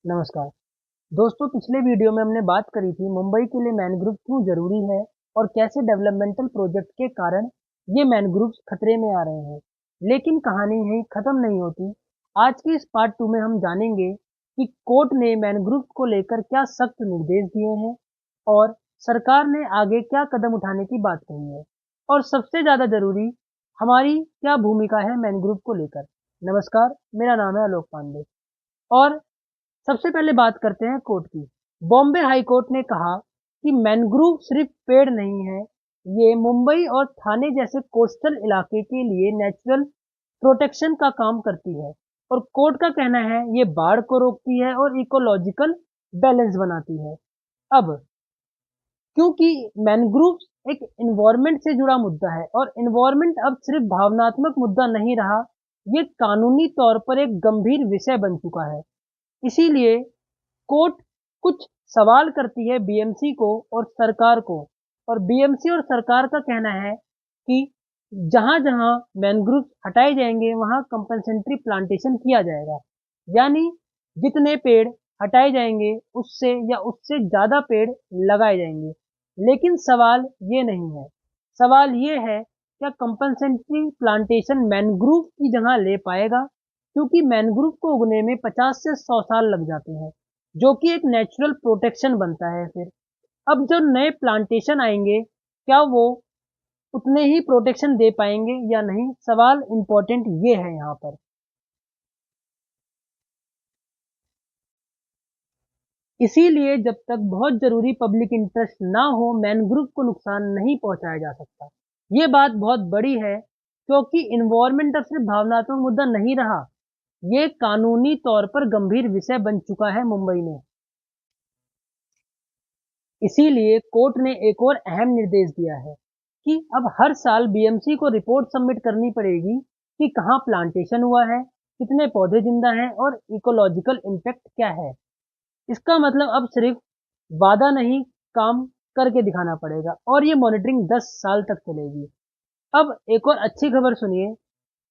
नमस्कार दोस्तों, पिछले वीडियो में हमने बात करी थी मुंबई के लिए मैनग्रोव क्यों जरूरी है और कैसे डेवलपमेंटल प्रोजेक्ट के कारण ये मैनग्रोव्स खतरे में आ रहे हैं। लेकिन कहानी यहीं खत्म नहीं होती। आज की इस पार्ट 2 में हम जानेंगे कि कोर्ट ने मैनग्रोव को लेकर क्या सख्त निर्देश दिए हैं और सरकार ने आगे क्या कदम उठाने की बात कही है, और सबसे ज्यादा जरूरी, हमारी क्या भूमिका है मैनग्रोव को लेकर। नमस्कार, मेरा नाम है आलोक पांडे और सबसे पहले बात करते हैं कोर्ट की। बॉम्बे हाई कोर्ट ने कहा कि मैनग्रोव सिर्फ पेड़ नहीं है, ये मुंबई और थाने जैसे कोस्टल इलाके के लिए नेचुरल प्रोटेक्शन का काम करती है। और कोर्ट का कहना है ये बाढ़ को रोकती है और इकोलॉजिकल बैलेंस बनाती है। अब क्योंकि मैनग्रोव एक इन्वायरमेंट से जुड़ा मुद्दा है और इन्वायरमेंट अब सिर्फ भावनात्मक मुद्दा नहीं रहा, ये कानूनी तौर पर एक गंभीर विषय बन चुका है। इसीलिए कोर्ट कुछ सवाल करती है बीएमसी को और सरकार को, और बीएमसी और सरकार का कहना है कि जहां जहां मैनग्रोव हटाए जाएंगे वहां कंपनसेटरी प्लांटेशन किया जाएगा। यानी जितने पेड़ हटाए जाएंगे उससे या उससे ज्यादा पेड़ लगाए जाएंगे। लेकिन सवाल ये नहीं है, सवाल ये है क्या कंपनसेटरी प्लांटेशन मैनग्रोव की जगह ले पाएगा, क्योंकि मैनग्रोव को उगने में 50 से 100 साल लग जाते हैं, जो कि एक नेचुरल प्रोटेक्शन बनता है। फिर अब जो नए प्लांटेशन आएंगे, क्या वो उतने ही प्रोटेक्शन दे पाएंगे या नहीं, सवाल इंपॉर्टेंट ये है यहाँ पर। इसीलिए जब तक बहुत जरूरी पब्लिक इंटरेस्ट ना हो, मैनग्रोव को नुकसान नहीं पहुंचाया जा सकता। ये बात बहुत बड़ी है, क्योंकि इन्वायरमेंट अब सिर्फ भावनात्मक मुद्दा नहीं रहा, ये कानूनी तौर पर गंभीर विषय बन चुका है मुंबई में। इसीलिए कोर्ट ने एक और अहम निर्देश दिया है कि अब हर साल बीएमसी को रिपोर्ट सबमिट करनी पड़ेगी कि कहाँ प्लांटेशन हुआ है, कितने पौधे जिंदा हैं और इकोलॉजिकल इम्पैक्ट क्या है। इसका मतलब अब सिर्फ वादा नहीं, काम करके दिखाना पड़ेगा, और ये मॉनिटरिंग 10 साल तक चलेगी। अब एक और अच्छी खबर सुनिए।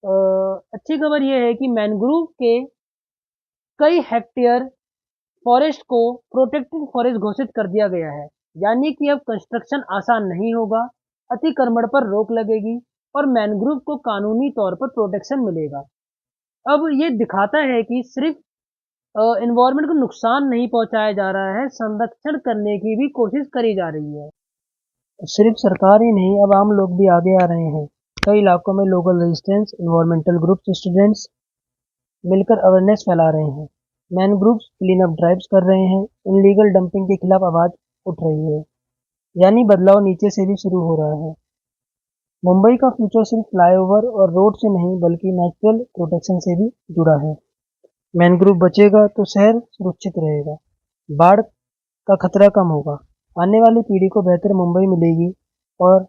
अच्छी खबर ये है कि मैनग्रोव के कई हेक्टेयर फॉरेस्ट को प्रोटेक्टेड फॉरेस्ट घोषित कर दिया गया है। यानी कि अब कंस्ट्रक्शन आसान नहीं होगा, अतिक्रमण पर रोक लगेगी और मैनग्रोव को कानूनी तौर पर प्रोटेक्शन मिलेगा। अब ये दिखाता है कि सिर्फ एनवायरनमेंट को नुकसान नहीं पहुंचाया जा रहा है, संरक्षण करने की भी कोशिश करी जा रही है। सिर्फ सरकार ही नहीं, अब आम लोग भी आगे आ रहे हैं। कई इलाकों में local resistance, environmental groups, students मिलकर अवेयरनेस फैला रहे हैं। मैनग्रोव्स क्लीन अप ड्राइव्स कर रहे हैं, इनलीगल डंपिंग के खिलाफ आवाज उठ रही है। यानी बदलाव नीचे से भी शुरू हो रहा है। मुंबई का फ्यूचर सिर्फ फ्लाईओवर और रोड से नहीं बल्कि नेचुरल प्रोटेक्शन से भी जुड़ा है। मैनग्रोव बचेगा तो शहर सुरक्षित रहेगा, बाढ़ का खतरा कम होगा, आने वाली पीढ़ी को बेहतर मुंबई मिलेगी। और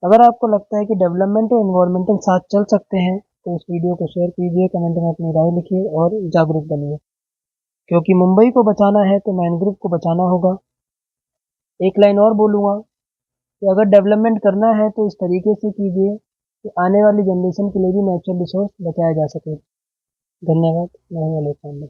अगर आपको लगता है कि डेवलपमेंट और एनवायरमेंटल साथ चल सकते हैं तो इस वीडियो को शेयर कीजिए, कमेंट में अपनी राय लिखिए और जागरूक बनिए। क्योंकि मुंबई को बचाना है तो मैनग्रोव को बचाना होगा। एक लाइन और बोलूँगा कि अगर डेवलपमेंट करना है तो इस तरीके से कीजिए कि आने वाली जनरेशन के लिए भी नेचुरल रिसोर्स बचाया जा सके। धन्यवाद। मैं हूं आलोक पांडे।